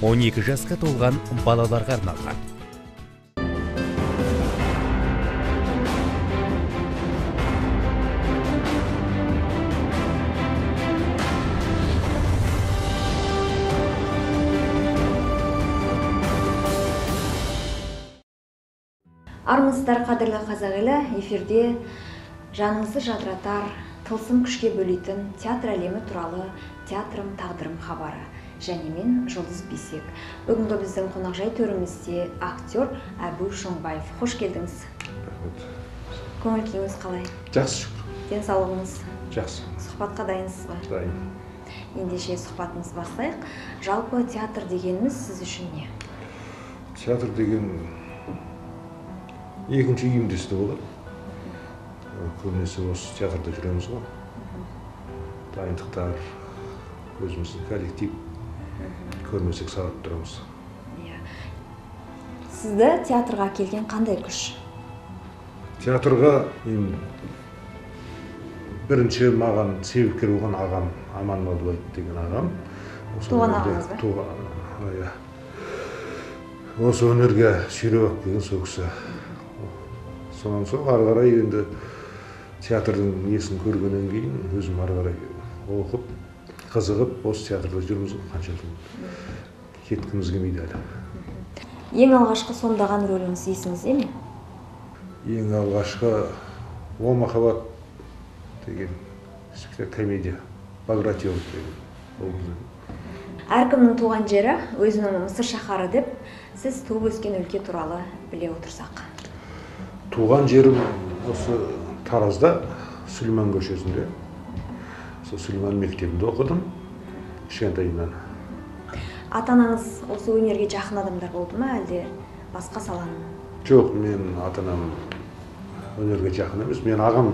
12 жасқа толған балаларға арналған. Армысыздар, қадірлі қазақ елі, эфирде жаныңызды жадыратар, тылсым күшке бөлейтін театр әлемі туралы театрым тағдырым хабары. Және мен Жұлдыз Бейсек. Бүгінгі біздің қонақжай төрімізде актер Әбу Шоңбаев. Хош келдіңіз. Көңіл күйіңіз қалай? Жақсы, шүкір. Денсаулығыңыз? Жақсы. Сұхбатқа дайынсыз ба? Дайын. Ендеше сұхбатымыз бастайық. Жалпы театр дегеніміз сіз үшін не? Театр деген екінші үйімдесі де болады. Көбінесе осы театрда жүреміз ғой. Дайындықтар, өзіміздің коллектив, көрмесек сағат тұрамыз. Сізді театрға келген қандай күш? Театрға бірінші маған себепкер болған ағам, Аман Малдыбаев деген ағам. Туған ағаңыз ба? Туған, осы өнерге сүйреп алып келген сол кісі. Сонан соң ары қарай енді театрдың несін көргеннен кейін өзім ары қарай оқып, қызығып, осы театрда жүрміз ғой, қанша жыл кеткіміз келмейді әлі. Ең алғашқы сомдаған рөліңіз есіңізде ме? Ең алғашқы «О махаббат» деген комедия, Багратион деген. Әркімнің туған жері өзінің Мысыр шаһары деп, сіз туып өскен өлке туралы біле отырсақ. Туған жерім осы Таразда, Сүлейман көшесінде. Сол Сүлейман мектебінде оқыдым, кішкентайымнан. Ата-анаңыз осы өнерге жақын адамдар болды ма, әлде басқа саланың? Жоқ, мен ата-анам өнерге жақын емес. Мен ағам,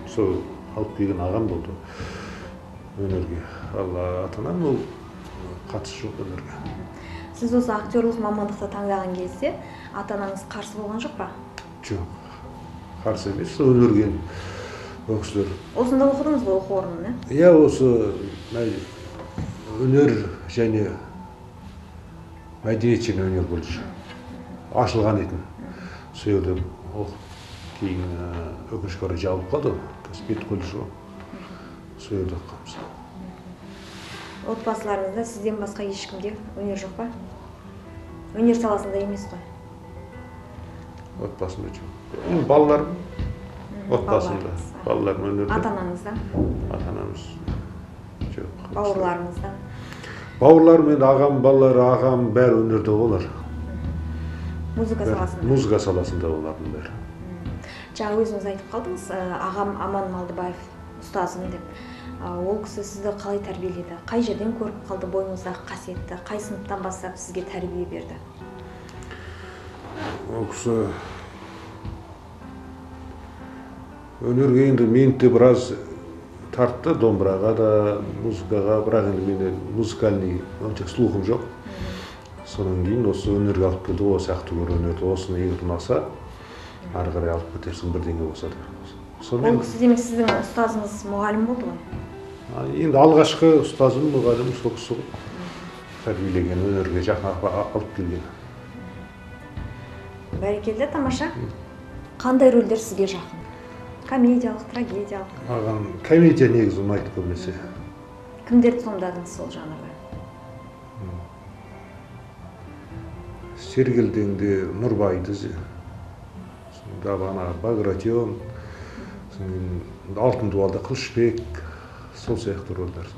сол алып келген ағам болды өнерге. Ал ата-анам ол қатысы жоқ өнерге. Сіз осы актерлық мамандықты таңдаған кезде ата-анаңыз қарсы болған жоқ па? Жоқ, қарсы емес, өнерге оқушылар. Осында оқыдыңыз ба, оқу орнында? Иә, осы өнер және мәдениет және өнер колледжі ашылған етін. Сол жерде оқып, кейін өкінішке орай жабылып қалды, кәсіпкерлік колледжі ғой. Сол жерде оқығанбыз. Отбасыларыңызда сізден басқа ешкімде өнер жоқ па? Өнер саласында емес қой. Отбасында жоқ. Балаларым отбасында. Балаларым өнерде. Ата-анаңызда? Ата-анамыз жоқ. Бауырларыңызда? Бауырларым енді ағам, балалары, ағам бәрі өнерде олар. Музыка саласында? Музыка саласында олардың бәрі. Жаңа өзіңіз айтып қалдыңыз, ағам Аман Малдыбаев ұстазым деп. Ол кісі сізді қалай тәрбиеледі? Қай жерден көріп қалды бойыңыздағы қасиетті? Қай сыныптан бастап сізге тәрбие берді? Ол кісі өнерге енді мені де біраз тартты, домбыраға да, музыкаға, бірақ енді менде музыкальный онша слухым жоқ. Сонан кейін осы өнерге алып келді, осы актер өнерді, осыны егер ұнаса, ары қарай алып кетерсің бірдеңе болса да. Ол кісі демек сіздің ұстазыңыз мұғалім болды ғой? Енді алғашқы ұстазым мұғалім сол кісі ғой. Тәрбиелеген, өнерге жақын алып келген. Бәрекелді, тамаша. Қандай рөлдер сізге жақын? Комедиялық, трагедиялық? Маған комедия негізі ұнайды көбінесе. Кімдерді сомдадыңыз сол жанрда? Сергелдеңде Нұрбайды, Дабана, Багратион, Алтын дуалда Қылышбек, сол сияқты рөлдер.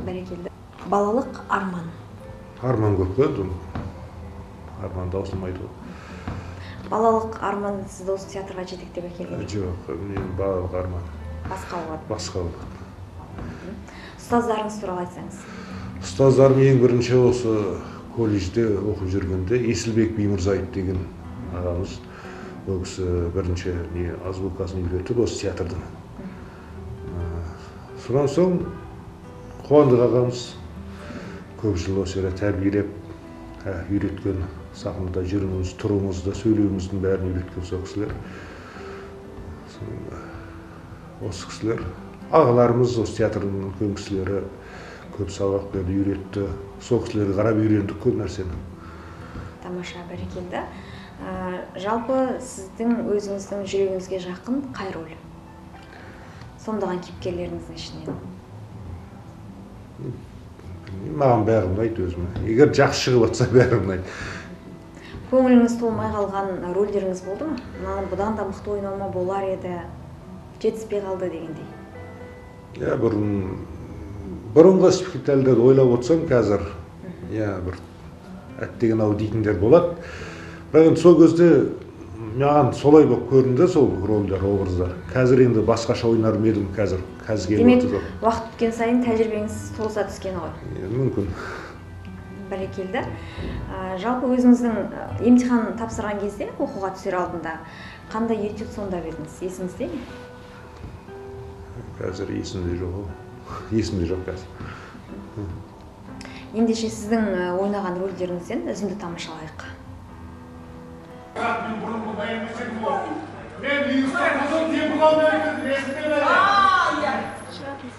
Бәрекелді. Балалық арман? Арман көп қой, арман даусылмайды ғой. Балалық арман сізді осы театрға жетектеп әкелген? Жоқ, мен балалық арман. Басқа болады? Басқа болады. Ұстаздарыңыз туралы айтсаңыз? Ұстаздарым ең бірінші осы колледжде оқып жүргенде Есілбек Беймырзаев деген ағамыз. Ол кісі бірінші азбукасын үйретіп осы театрдың. Сонан соң Қуандық ағамыз көп жыл осы жерде тәрбиелеп, үйреткен, сахнада жүріміз, тұрымызды, сөйлеуіміздің бәрін үйреткен сол кісілер. Осы кісілер ағаларымыз, осы театрдың үлкен кісілері көп сабақ берді, үйретті. Сол кісілерге қарап үйрендік көп нәрсені. Тамаша, бәрекелді. Жалпы сіздің өзіңіздің жүрегіңізге жақын қай рөл? Сомдаған кейіпкерлеріңіздің ішінен. Маған бәрі ұнайды өзіме. Егер жақсы шығып жатса бәрі ұнайды. Көңіліңіз толмай қалған рөлдеріңіз болды ма? Мынаны бұдан да мықты ойнауыма болар еді, жетіспей қалды дегендей. Бұрынғы спектакльдерді ойлап отырсам қазір, бір әттеген-ау дейтіндер болады. Бірақ енді сол кезде маған солай болып көрінді сол рөлдер, образдар. Қазір енді басқаша ойнар ма едім қазір келіп Демек, отыр. уақыт өткен сайын тәжірибеңіз толыса түскен ғой. Мүмкін. Бәрекелді. Жалпы өзіңіздің емтихан тапсырған кезде оқуға түсер алдында қандай этюд сомдап едіңіз? Есіңізде ме? Қазір есімде жоқ. Есімде жоқ қазір. Ендеше сіздің ойнаған рөлдеріңізден үзінді тамашалайық. Мен бұрынғы баяндасам болады. Мен үйістен қызыл темір алмаймын, ресімден әлі.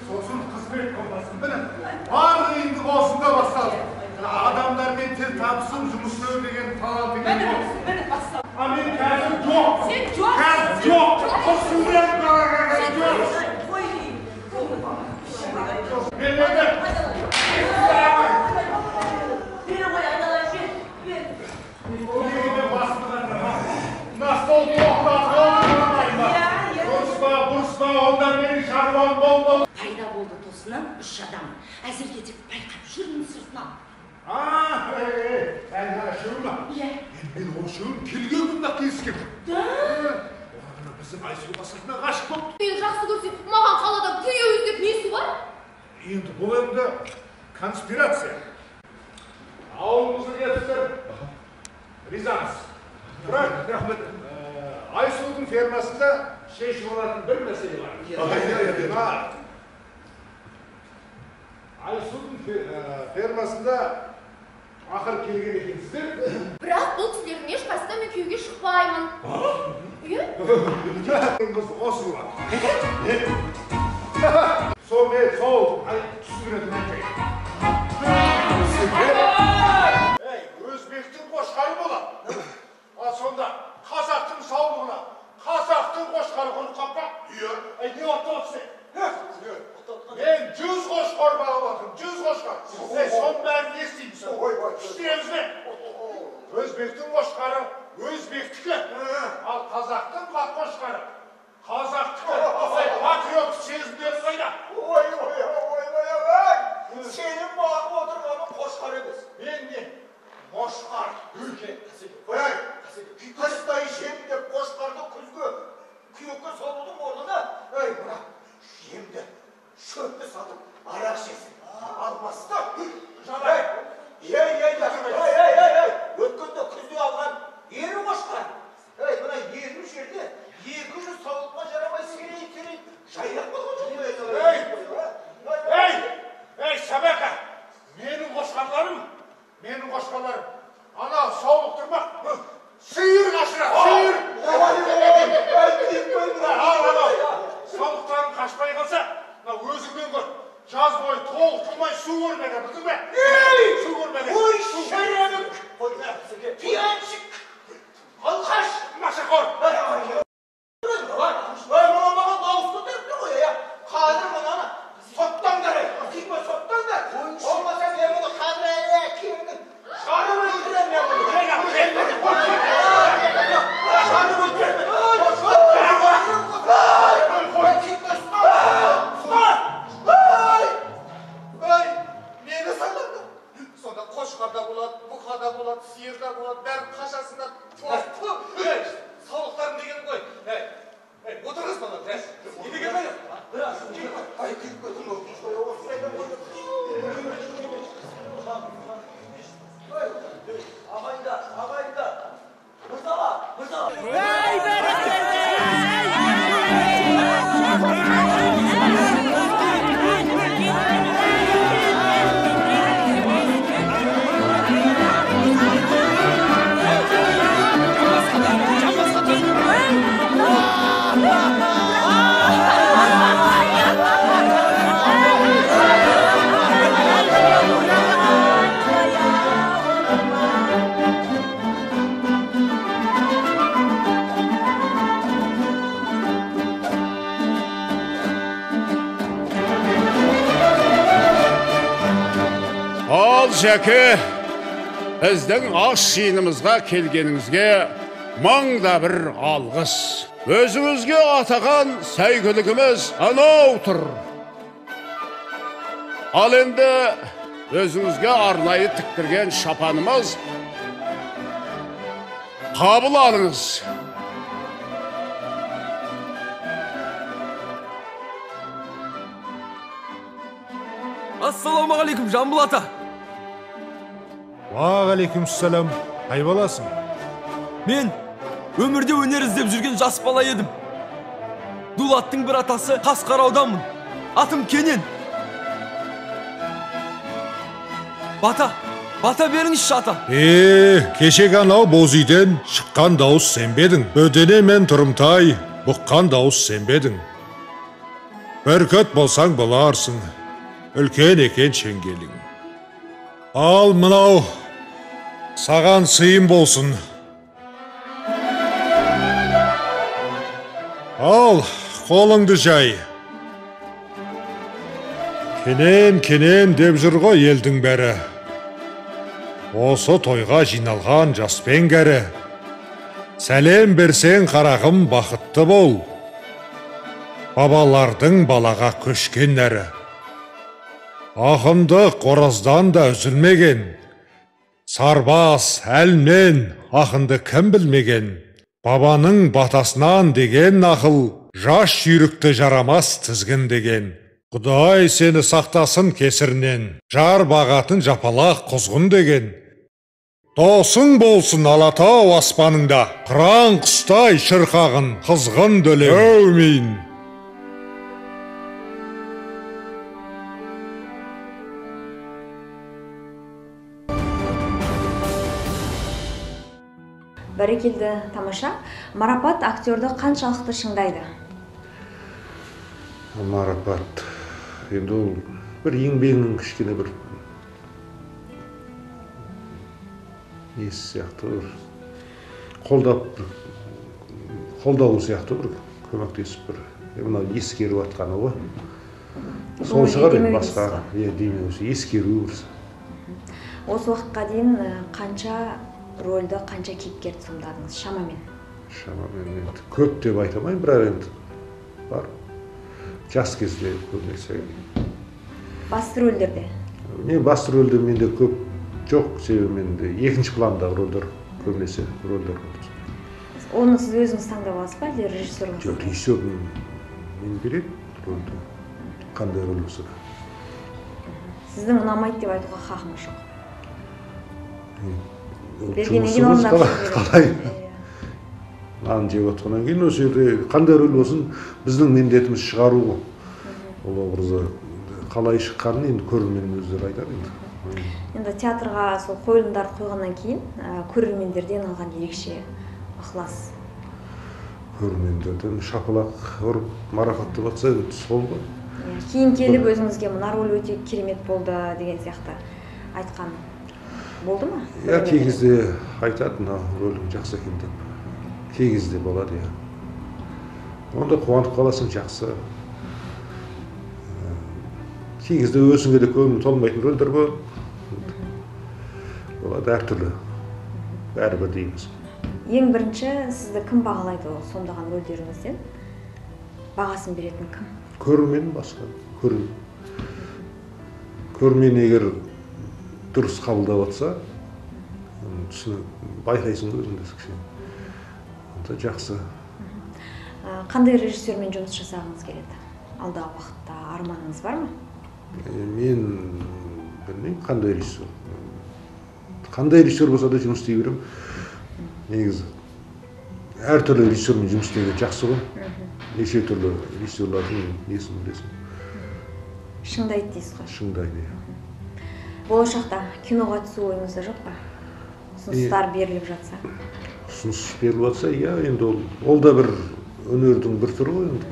Сосын қызмет қолдасын. Барлығы енді осында басталды. Адамдармен тіл табысып, жұмыс істеу деген талап деген жоқ. Мен қазір жоқ. Сен жоқ. Қазір жоқ. Құсымрен жоқ. Мен еді. Пайда болды тосынан 3 адам. Әзір кетіп байқап жүрмін сыртынан. Әйна шөуіма. Мен ол шөуін келген күнде келіскен. Біздің Айсұлуға сыртына ғашық болып. Мен жақсы көрсем, маған қалада күйеу іздеп несі бар? Енді бұл енді конспирация. Ауылымызға келіпсіздер. Ризамыз. Бірақ Айсұлудың фермасында шешіп алатын бір мәселе бар. Айсұлудың фермасында ақыр келген екенсіздер. Бірақ бұл кісілердің ешқайсысында мен күйеуге шықпаймын. Иә? Қыз осы болады. Сол түсіндіретін айтайын. Өзбектің қошқары болады. Ал сонда қазақтың саулығына қазақтың қошқары қонып қалып. Не отталыпсың? Мен 100 қошқар бағып отырмын, 100 қошқар. Соның бәрін не істейміз? Істейміз бе? Өзбектің қошқары өзбектікі, ал қазақтың қошқары қазақтікі. Патриоттық сезімдері қайда? Сенің бағып отырғаның қошқар емес. Мен не? Қошқар. Қыстай жем деп қошқарды күзге күйекке салудың орнына жемді шөпті сатып арақ жесін. Алмасты. Өткенде күзде алған ері қошқар. Мына ердің жерде 200 сауытқа жарамай серей жайрап болған жоқ. Ей, собака! Менің қошқарларым. Ана саулық тұрмақ. Сиыр қашырады, сиыр! Саулықтарын қашпай қалса, өзіңмен көр. Жаз бойы толық тұрмай су көрмеді, білдің бе? Су көрмеді. Ой, шәренік! Пияншық! Алқаш! Машақор! Маған дауысты түріпті ғой, қазір мұнаны соттаңдар, соттаңдар. Олмаса мен мұны қазір келдің. Шарым өлтірем мен мұны. Шарым өлтірем. Мені салдыңдар. Сонда қошқарда болады, бұқада болады, сиырда болады, бәрін қашасында саулықтарым деген ғой. Отырыңыз балам, неге келмеді? Ағайында, мырзаға. Ал жәке, біздің аш жиынымызға келгеніңізге маңда бір алғыс. Өзіңізге атаған сәйгүлігіміз анау тұр. Ал енді өзіңізге арнайы тіктірген шапанымыз қабыл алыңыз. Ассалаумағалейкум, Жамбыл ата. Уағалейкумассалам. Қай баласың? Мен өмірде өнер іздеп жүрген жас бала едім. Дулаттың бір атасы Қасқарауданмын. Атым Кенен. Бата беріңізші ата. Кешек анау боз үйден шыққан дауыс сен бе едің? Бөдене мен Тұрымтай бұққан дауыс сен бе едің? Бүркіт болсаң боларсың, үлкен екен шеңгелің. Ал мынау саған сыйым болсын. Ал қолыңды жай. Кенен деп жүр ғой елдің бәрі. Осы тойға жиналған жаспен кәрі. Сәлем берсең қарағым бақытты бол. Бабалардың балаға көшкен нәрі. Ақынды қораздан да үзілмеген. Сарбас әлмен ақынды кім білмеген. Бабаның батасынан деген ақыл, жас жүйрікті жарамас тізгін деген. Құдай сені сақтасын кесірінен, жар бағатын жапалақ құзғын деген. Досың болсын Алатау аспаныңда, қыран құстай шырқағын қызғын дөлем. Әумин. Бәрекелді, тамаша. Марапат актерді қаншалықты шыңдайды? Марапат енді ол бір еңбегінің кішкене бір несі сияқты бір қолдауы сияқты бір көмектесіп бір мынау ескеріп атқаны ғой. Сол шығар басқа демеусі ескеру. Осы уақытқа дейін қанша рөлді, қанша кейіпкерді сомдадыңыз шамамен? Шамамен көп деп айтамайын, бірақ енді бар. Жас кезде көбінесе. Басты рөлдерде? Басты рөлде менде көп жоқ, себебі менде екінші пландағы рөлдер көбінесе рөлдер болды. Оны сіз өзіңіз таңдап аласыз ба, әлде режиссер боласыз? Жоқ, режиссер мен береді рөлді. Қандай рөл болса да. Сіздің ұнамайды деп айтуға хақыңыз жоқ. Жұмысымыз қалай? Нан жеп отқаннан кейін осы жерде қандай рөл болсын, біздің міндетіміз шығару ғой. Ол образы қалай шыққанын енді көрерменнің өздері айтады енді. Енді театрға сол қойылымдарды қойғаннан кейін көрермендерден алған ерекше ықылас. Көрермендерден шапалақ ұрып марапаттап жатса сол ғой. Кейін келіп өзіңізге мына рөл өте керемет болды деген сияқты айтқан болды ма? Кей кезде айтады, мына рөлің жақсы екен деп. Кей кезде болады, онда қуанып қаласың, жақсы. Кей кезде өзіңе де көңіл толмайтын рөлдер болады. Болады әртүрлі. Бәрібір дейміз. Ең бірінші сізді кім бағалайды сомдаған рөлдеріңізден? Бағасын беретін кім? Көрермен басқа. Көрермен егер дұрыс қабылдап жатса, байқайсың өзіңді кішкене. Жақсы. Қандай режиссермен жұмыс жасағыңыз келеді? Алдағы уақытта арманыңыз бар ма? Мен білмеймін, қандай режиссер. Қандай режиссер болса да жұмыс істей беремін. Негізі әртүрлі режиссермен жұмыс істеуге жақсы ғой. Неше түрлі режиссерлардың несін білесің. Шыңдайды дейсіз ғой? Шыңдайды. Болашақта киноға түсу ойыңызда жоқ па? Ұсыныстар беріліп жатса? Ұсыныс беріліп жатса, енді ол да бір өнердің бір түрі ғой енді.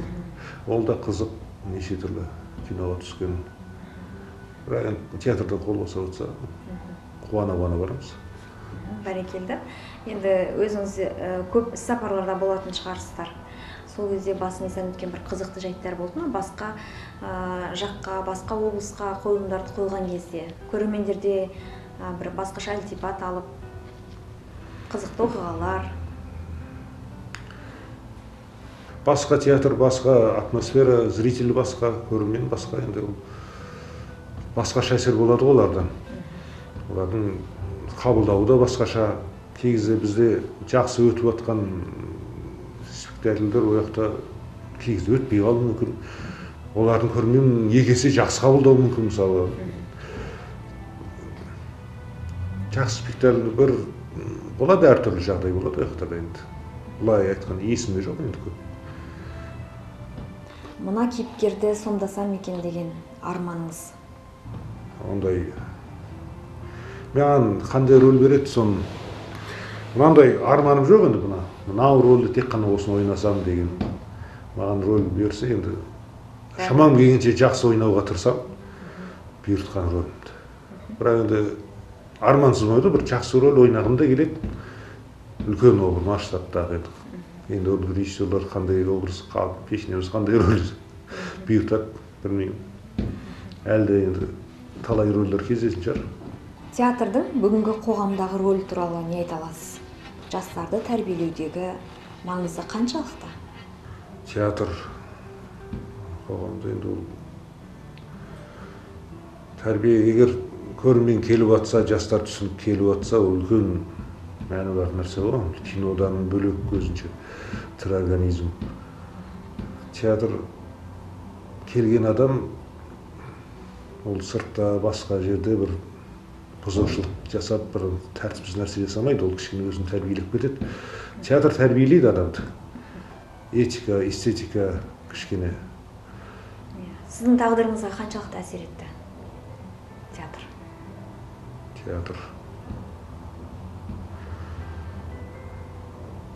Ол да қызық, неше түрлі киноға түскен. Бірақ театрдан қол боса жатса, қуана-қуана барамыз. Бәрекелді. Енді өзіңіз көп іс-сапарларда болатын шығарсыздар. сол кезде басыңыздан өткен бір қызықты жайттар болды ма? Басқа жаққа, басқа облысқа қойылымдарды қойған кезде көрермендерде бір басқаша ілтипат алып, қызықты оқиғалар? Басқа театр, басқа атмосфера, зритель басқа, көрермен басқа, енді басқаша әсер болады олардан. Олардың қабылдауы да басқаша. Кейде бізде жақсы өтіп жатқан спектакльдер о жақта кейде өтпей қалуы мүмкін. Олардың көрермен егесе жақсы қабылдауы мүмкін. Мысалы жақсы спектакль бір болады, әртүрлі жағдай болады о жақта енді. Былай айтқан есімде жоқ енді көп. Мына кейіпкерді сомдасам екен деген арманыңыз? Ондай маған қандай рөл береді, соны мынандай арманым жоқ енді. Мынау рөлді тек қана осыны ойнасам деген. Маған рөл берсе енді шамам келгенше жақсы ойнауға тырысам, бұйыртқан рөлімді. Бірақ енді армансыз ойды бір жақсы рөл ойнағым да келеді. Үлкен образ, масштабтағы енді. Енді ол режиссерлар қандай образ қалып, пешінеміз қандай рөл бұйыртады, білмеймін. Әлде енді талай рөлдер кездесін шығар. Театрдың бүгінгі қоғамдағы рөлі туралы не айта аласыз? Жастарды тәрбиелеудегі маңызы қаншалықты? Театр қоғамда енді ол тәрбие, егер көрермен келіп жатса, жастар түсініп келіп жатса, ол үлкен мәні бар нәрсе ғой. Кинодан бөлек көзінше тірі организм. Театр келген адам ол сыртта басқа жерде бір бұзушылық жасап, бір тәртіпсіз нәрсе жасамайды, ол кішкене өзін тәрбиелеп кетеді. Театр тәрбиелейді адамды. Этика, эстетика кішкене. Сіздің тағдырыңызға қаншалықты әсер етті театр? Театр.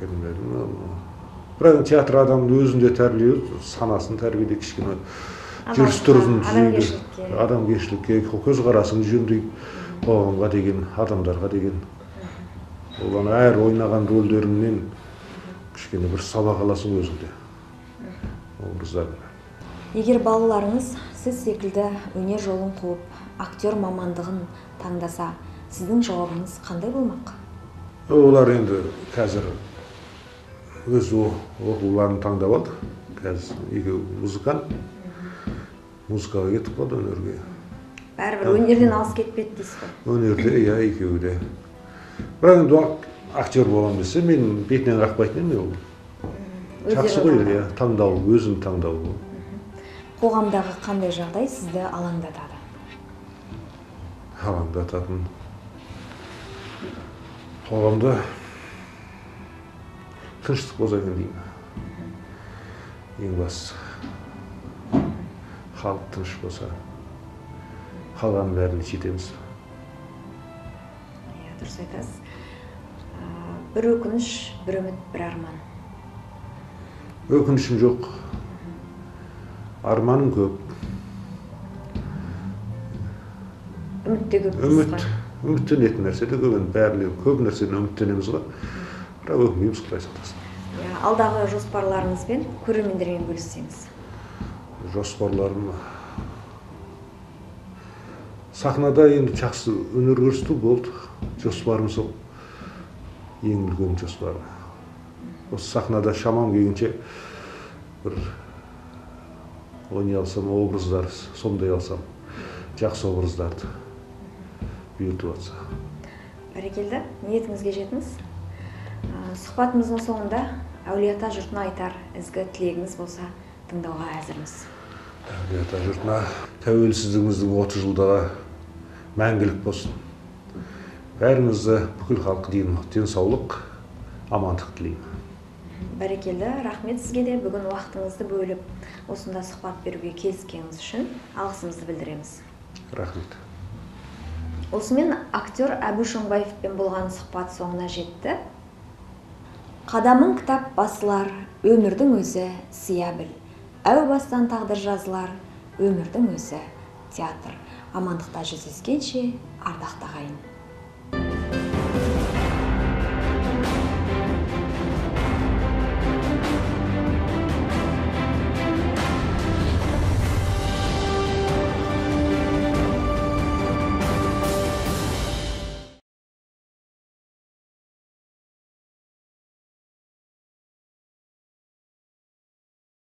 Білмедім. Бірақ театр адамды өзінде тәрбиелейді, санасын тәрбиелейді, кішкене жүріс-тұрысын түзейді, адамгершілікке, көзқарасын жөндейді, қоғамға деген, адамдарға деген. Ол әр ойнаған рөлдерінен кішкене бір сабақ аласың өзіңде. Образдарында. Егер балаларыңыз сіз секілді өнер жолын қуып, актер мамандығын таңдаса, сіздің жауабыңыз қандай болмақ? Олар енді қазір өз оқуларын таңдап алды. Қазір екеуі музыкант. Музыкаға кетіп қалды, өнерге. Бәрібір өнерден алыс кетпеді дейсіз ғой? Өнерде, иә, екеуі де. Бірақ енді актер болам десе, мен бетінен қақпайтын едім ол. Жақсы ғой, иә, таңдау, өзін таңдау. Қоғамдағы қандай жағдай сізді алаңдатады? Алаңдататын. Қоғамда тыныштық болса екен деймін. Ең бастысы. Халық тыныш болса, қалғанын бәріне жетеміз. Дұрыс айтасыз. Бір өкініш, бір үміт, бір арман. Өкінішім жоқ. Арманым көп. Үміт те көп дейсіз ғой? Үміттенетін нәрсе де көп. Бәріне көп нәрседен үміттенеміз ғой. Бірақ өкінбейміз, құдай сақтасын. Алдағы жоспарларыңызбен көрермендермен бөліссеңіз? Жоспарларым сахнада енді жақсы өнер көрсету болды. Жоспарым сол. Ең үлкен жоспарым. Осы сахнада шамам келгенше бір ойнай алсам, образдар сомдай алсам, жақсы образдарды бұйыртып жатса. Бәрекелді, ниетіңізге жетіңіз. Сұхбатымыздың соңында Әулие-Ата жұртына айтар ізгі тілегіңіз болса, тыңдауға әзірміз. Әулие-Ата жұртына тәуелсіздігіміздің 30 жылдығы мәңгілік болсын. Бәрімізді, бүкіл халқы денсаулық, амандық тілеймін. Бәрекелді, рахмет сізге де бүгін уақытыңызды бөліп, осында сұхбат беруге келіскеніңіз үшін алғысымызды білдіреміз. Рахмет. Осымен актер Әбіш Оңбаевпен болған сұхбат соңына жетті. Қадамың кітап басылар, өмірдің өзі сия біл. Әу бастан тағдыр жазылар, өмірдің өзі театр. Амандықта жүздескенше, ардақты ағайын.